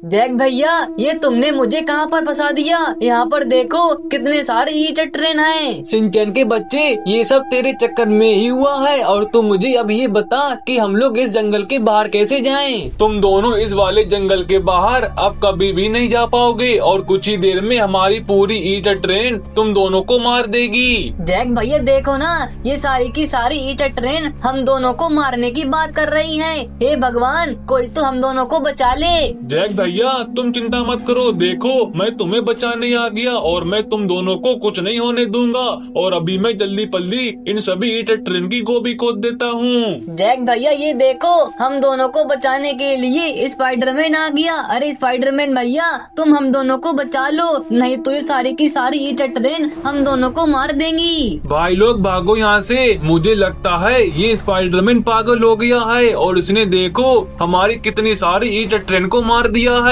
Jack भैया, ये तुमने मुझे कहाँ पर फंसा दिया? यहाँ पर देखो कितने सारे ईटर ट्रेन हैं। सिंचन के बच्चे, ये सब तेरे चक्कर में ही हुआ है। और तू मुझे अब ये बता कि हम लोग इस जंगल के बाहर कैसे जाएं? तुम दोनों इस वाले जंगल के बाहर अब कभी भी नहीं जा पाओगे और कुछ ही देर में हमारी पूरी ईटर ट्रेन तुम दोनों को मार देगी। जैक भैया देखो ना, ये सारी की सारी ईटर ट्रेन हम दोनों को मारने की बात कर रही है। हे भगवान, कोई तो हम दोनों को बचा ले। जैक भैया तुम चिंता मत करो, देखो मैं तुम्हें बचाने आ गया और मैं तुम दोनों को कुछ नहीं होने दूंगा। और अभी मैं जल्दी पल्ली इन सभी ईटर ट्रेन की गोभी खोद देता हूँ। जैक भैया ये देखो, हम दोनों को बचाने के लिए स्पाइडरमैन आ गया। अरे स्पाइडरमैन भैया, तुम हम दोनों को बचा लो, नहीं तो ये सारी की सारी ईटर ट्रेन हम दोनों को मार देंगी। भाई लोग भागो यहाँ से, मुझे लगता है ये स्पाइडरमैन पागल हो गया है और इसने देखो हमारी कितनी सारी ईटर ट्रेन को मार दिया है।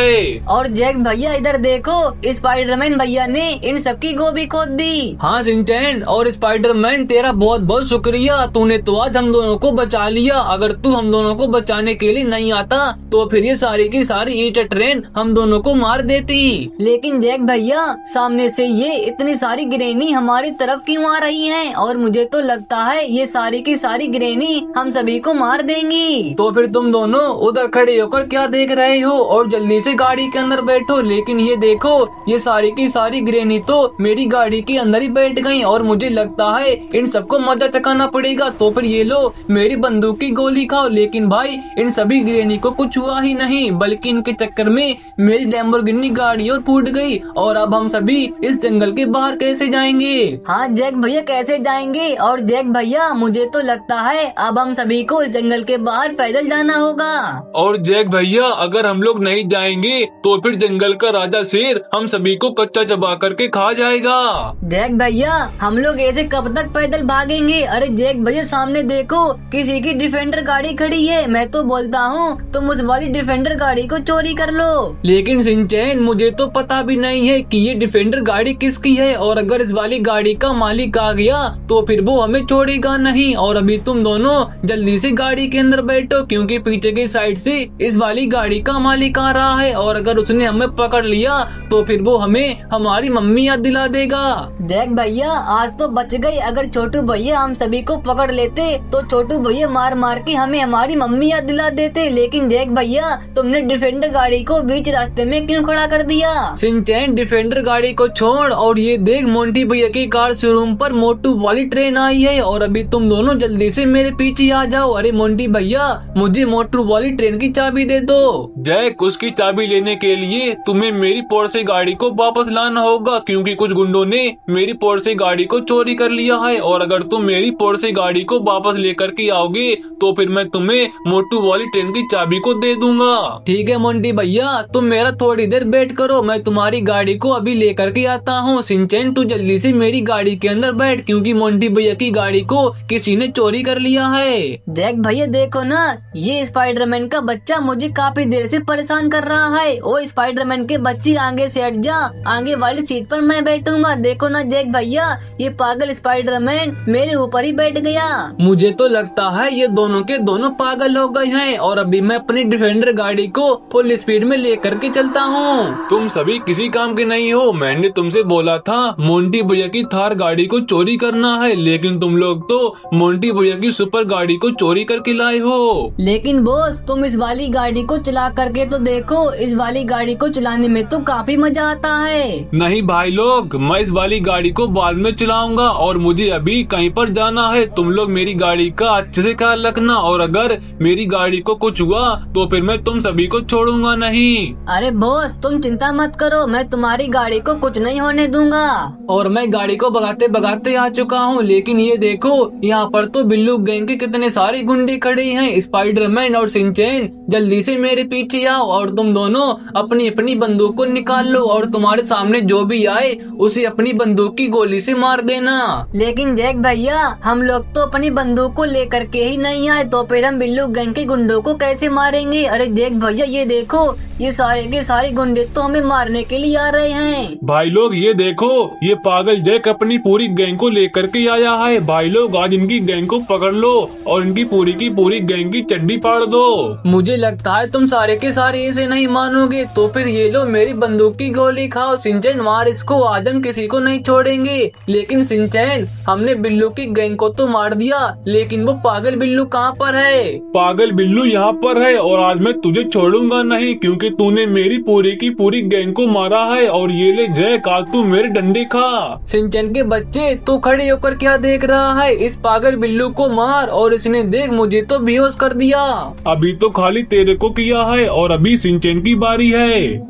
और जैक भैया इधर देखो, स्पाइडरमैन भैया ने इन सबकी गोभी खोद दी। हाँ सिंचन और स्पाइडरमैन, तेरा बहुत बहुत शुक्रिया, तूने तो आज हम दोनों को बचा लिया। अगर तू हम दोनों को बचाने के लिए नहीं आता तो फिर ये सारी की सारी ईटर ट्रेन हम दोनों को मार देती। लेकिन जैक भैया, सामने से ये इतनी सारी ग्रेनी हमारी तरफ क्यों आ रही हैं? और मुझे तो लगता है ये सारी की सारी ग्रेनी हम सभी को मार देंगी। तो फिर तुम दोनों उधर खड़े होकर क्या देख रहे हो? और जल्दी से गाड़ी के अंदर बैठो। लेकिन ये देखो, ये सारी की सारी ग्रेनी तो मेरी गाड़ी के अंदर ही बैठ गई और मुझे लगता है इन सबको मजा चकाना पड़ेगा। तो फिर ये लो मेरी बंदूक की गोली खाओ। लेकिन भाई, इन सभी ग्रेनी को कुछ हुआ ही नहीं, बल्कि इनके चक्कर में मेरी लैम्बोर्गिनी गाड़ी और फूट गई। और अब हम सभी इस जंगल के बाहर कैसे जाएंगे? हाँ जैक भैया, कैसे जाएंगे? और जैक भैया, मुझे तो लगता है अब हम सभी को इस जंगल के बाहर पैदल जाना होगा। और जैक भैया, अगर हम लोग नहीं जाएंगे तो फिर जंगल का राजा शेर हम सभी को कच्चा चबा करके खा जाएगा। जैक भैया, हम लोग ऐसे कब तक पैदल भागेंगे? अरे जैक भैया, सामने देखो किसी की डिफेंडर गाड़ी खड़ी है। मैं तो बोलता हूँ तुम उस वाली डिफेंडर गाड़ी को चोरी कर लो। लेकिन सिंचन, मुझे तो पता भी नहीं है कि ये डिफेंडर गाड़ी किसकी है। और अगर इस वाली गाड़ी का मालिक आ गया तो फिर वो हमें छोड़ेगा नहीं। और अभी तुम दोनों जल्दी से गाड़ी के अंदर बैठो, क्योंकि पीछे की साइड से इस वाली गाड़ी का मालिक आ रहा है। और अगर उसने हमें पकड़ लिया तो फिर वो हमें हमारी मम्मी याद दिला देगा। जैक भैया, आज तो बच गए। अगर छोटू भैया हम सभी को पकड़ लेते तो छोटू भैया मार मार के हमें हमारी मम्मी याद दिला देते। लेकिन जैक भैया, तुमने डिफेंडर गाड़ी को बीच रास्ते में क्यों खड़ा कर दिया? सिंचन, डिफेंडर गाड़ी को छोड़ और ये देख, मोंटी भैया की कार शोरूम पर मोटू वाली ट्रेन आई है। और अभी तुम दोनों जल्दी से मेरे पीछे आ जाओ। अरे मोंटी भैया, मुझे मोटू वाली ट्रेन की चाबी दे दो। जैक, उसकी चाबी लेने के लिए तुम्हें मेरी पोर्शे गाड़ी को वापस लाना होगा, क्योंकि कुछ गुंडों ने मेरी पोर्शे गाड़ी को चोरी कर लिया है। और अगर तुम मेरी पोर्शे गाड़ी को वापस लेकर के आओगे तो फिर मैं तुम्हें मोटू वाली ट्रेन की चाबी को दे दूंगा। ठीक है मोंटी भैया, तुम मेरा थोड़ी देर वेट करो, मैं तुम्हारी गाड़ी को अभी लेकर के आता हूँ। सिंचन, तू जल्दी से मेरी गाड़ी के अंदर बैठ, क्योंकि मोंटी भैया की गाड़ी को किसी ने चोरी कर लिया है। जैक भैया देखो ना, ये स्पाइडरमैन का बच्चा मुझे काफी देर से परेशान कर रहा है। ओ स्पाइडरमैन के बच्चे, आगे से हट जा, आगे वाली सीट पर मैं बैठूंगा। देखो ना जैक भैया, ये पागल स्पाइडरमैन मेरे ऊपर ही बैठ गया। मुझे तो लगता है ये दोनों के दोनों पागल हो गए हैं। और अभी मैं अपनी डिफेंडर गाड़ी को फुल स्पीड में लेकर के चलता हूँ। तुम सभी किसी काम के नहीं हो। मैंने तुमसे बोला था मोंटी भैया की थार गाड़ी को चोरी करना है, लेकिन तुम लोग तो मोंटी भैया की सुपर गाड़ी को चोरी करके लाए हो। लेकिन बॉस, तुम इस वाली गाड़ी को चला करके तो देखो, इस वाली गाड़ी को चलाने में तो काफी मजा आता है। नहीं भाई लोग, मैं इस वाली गाड़ी को बाद में चलाऊंगा और मुझे अभी कहीं पर जाना है। तुम लोग मेरी गाड़ी का अच्छे से ख्याल रखना, और अगर मेरी गाड़ी को कुछ हुआ तो फिर मैं तुम सभी को छोड़ूंगा नहीं। अरे बॉस, तुम चिंता मत करो, मैं तुम्हारी गाड़ी को कुछ नहीं होने दूंगा। और मैं गाड़ी को भगाते भगाते आ चुका हूँ। लेकिन ये देखो, यहाँ पर तो बिल्लू गैंग के कितने सारे गुंडे खड़े हैं। स्पाइडरमैन और सिंचन, जल्दी से मेरे पीछे आओ और तुम दोनों अपनी अपनी बंदूक को निकाल लो और तुम्हारे सामने जो भी आए उसे अपनी बंदूक की गोली से मार देना। लेकिन जैक भैया, हम लोग तो अपनी बंदूक को लेकर के ही नहीं आए, तो फिर हम बिल्लू गैंग के गुंडों को कैसे मारेंगे? अरे जैक भैया, ये देखो, ये सारे के सारे गुंडे तो हमें मारने के लिए आ रहे हैं। भाई लोग ये देखो, ये पागल जैक अपनी पूरी गैंग को लेकर के आया है। भाई लोग, आज इनकी गैंग को पकड़ लो और इनकी पूरी की पूरी गैंग की चड्डी फाड़ दो। मुझे लगता है तुम सारे के सारे ऐसे नहीं नहीं मानोगे तो फिर ये लो मेरी बंदूक की गोली खाओ। शिनचैन मार इसको, आज हम किसी को नहीं छोड़ेंगे। लेकिन शिनचैन हमने बिल्लू की गैंग को तो मार दिया, लेकिन वो पागल बिल्लू कहाँ पर है? पागल बिल्लू यहाँ पर है और आज मैं तुझे छोड़ूंगा नहीं, क्योंकि तूने मेरी पूरी की पूरी गैंग को मारा है। और ये ले जैक, आज तू मेरे डंडे खा। शिनचैन के बच्चे तू खड़े होकर क्या देख रहा है? इस पागल बिल्लू को मार। और इसने देख मुझे तो बेहोश कर दिया। अभी तो खाली तेरे को किया है और अभी शिनचैन की बारी है।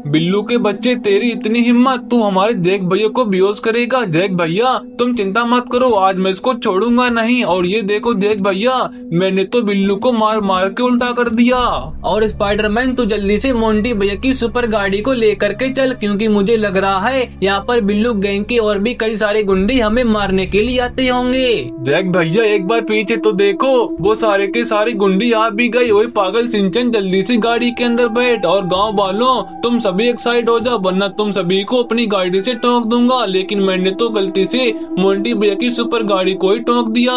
बिल्लू के बच्चे तेरी इतनी हिम्मत, तू हमारे जैक भैया को बेहोश करेगा? जैक भैया तुम चिंता मत करो, आज मैं इसको छोड़ूंगा नहीं। और ये देखो जैक भैया, मैंने तो बिल्लू को मार मार के उल्टा कर दिया। और स्पाइडरमैन तू जल्दी से मोंटी भैया की सुपर गाड़ी को लेकर के चल, क्योंकि मुझे लग रहा है यहाँ पर बिल्लू गैंग के और भी कई सारे गुंडे हमें मारने के लिए आते होंगे। जैक भैया एक बार पीछे तो देखो, वो सारे के सारे गुंडे आ भी गए। ओए पागल शिनचैन, जल्दी से गाड़ी के अंदर बैठ। और गांव वालों तुम सभी एक साइड हो जाओ, वरना तुम सभी को अपनी गाड़ी से ठोक दूंगा। लेकिन मैंने तो गलती से मोंटी भैया की सुपर गाड़ी को ही ठोक दिया।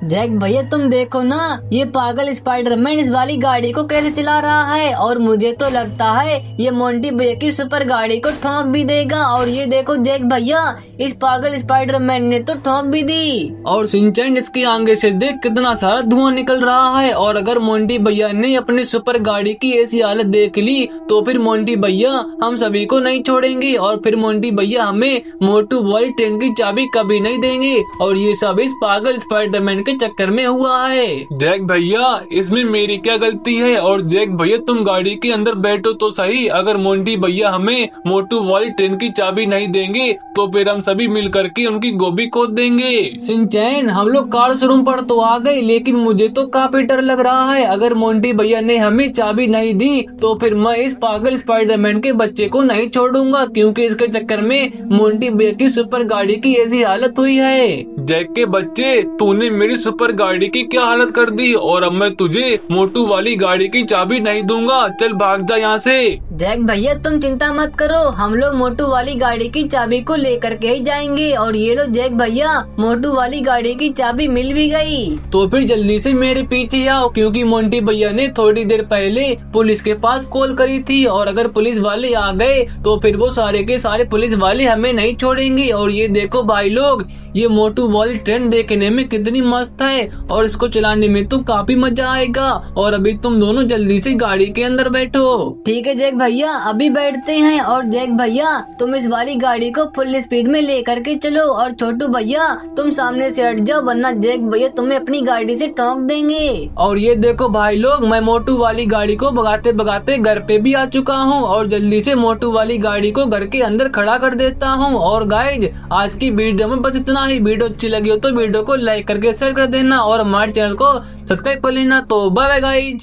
जैक भैया तुम देखो ना, ये पागल स्पाइडरमैन इस वाली गाड़ी को कैसे चला रहा है। और मुझे तो लगता है ये मोंटी भैया की सुपर गाड़ी को ठोक भी देगा। और ये देखो जैक भैया, इस पागल स्पाइडरमैन ने तो ठोक भी दी। और शिनचैन इसके आगे से देख कितना सारा धुआं निकल रहा है। और अगर मोंटी भैया ने अपनी सुपर गाड़ी की ऐसी हालत देख ली तो फिर मोंटी भैया हम सभी को नहीं छोड़ेंगे। और फिर मोंटी भैया हमें मोटू वाली ट्रेन की चाबी कभी नहीं देंगे। और ये सब इस पागल स्पाइडरमैन के चक्कर में हुआ है। जैक भैया इसमें मेरी क्या गलती है? और जैक भैया तुम गाड़ी के अंदर बैठो तो सही, अगर मोंटी भैया हमें मोटू वाली ट्रेन की चाबी नहीं देंगे तो फिर हम सभी मिल करके उनकी गोभी खोद देंगे। शिनचैन हम लोग कार शोरूम पर तो आ गए, लेकिन मुझे तो काफी डर लग रहा है। अगर मोंटी भैया ने हमें चाबी नहीं दी तो फिर मैं इस पागल स्पाइडरमैन के बच्चे को नहीं छोड़ूंगा, क्योंकि इसके चक्कर में मोंटी भैया की सुपर गाड़ी की ऐसी हालत हुई है। जैक के बच्चे, तूने मेरी सुपर गाड़ी की क्या हालत कर दी, और अब मैं तुझे मोटू वाली गाड़ी की चाबी नहीं दूंगा। चल भाग जा यहाँ से। जैक भैया तुम चिंता मत करो, हम लोग मोटू वाली गाड़ी की चाबी को लेकर के ही जाएंगे। और ये लो जैक भैया, मोटू वाली गाड़ी की चाबी मिल भी गई। तो फिर जल्दी से मेरे पीछे आओ, क्योंकि मोंटी भैया ने थोड़ी देर पहले पुलिस के पास कॉल करी थी। और अगर पुलिस वाले आ गए तो फिर वो सारे के सारे पुलिस वाले हमें नहीं छोड़ेंगे। और ये देखो भाई लोग, ये मोटू वाली ट्रेन देखने में कितनी मस्त है और इसको चलाने में तो काफी मजा आएगा। और अभी तुम दोनों जल्दी से गाड़ी के अंदर बैठो। ठीक है जैक भैया, अभी बैठते हैं। और जैक भैया तुम इस वाली गाड़ी को फुल स्पीड में लेकर के चलो। और छोटू भैया तुम सामने से हट जाओ, वरना जैक भैया तुम्हें अपनी गाड़ी से ठोक देंगे। और ये देखो भाई लोग, मैं मोटू वाली गाड़ी को भगाते भगाते घर पे भी आ चुका हूँ। और जल्दी से मोटू वाली गाड़ी को घर के अंदर खड़ा कर देता हूँ। और गाइज आज की वीडियो में बस इतना ही। वीडियो अच्छी लगी हो तो वीडियो को लाइक करके शेयर कर देना और हमारे चैनल को सब्सक्राइब कर लेना। तो बाय बाय गाइज।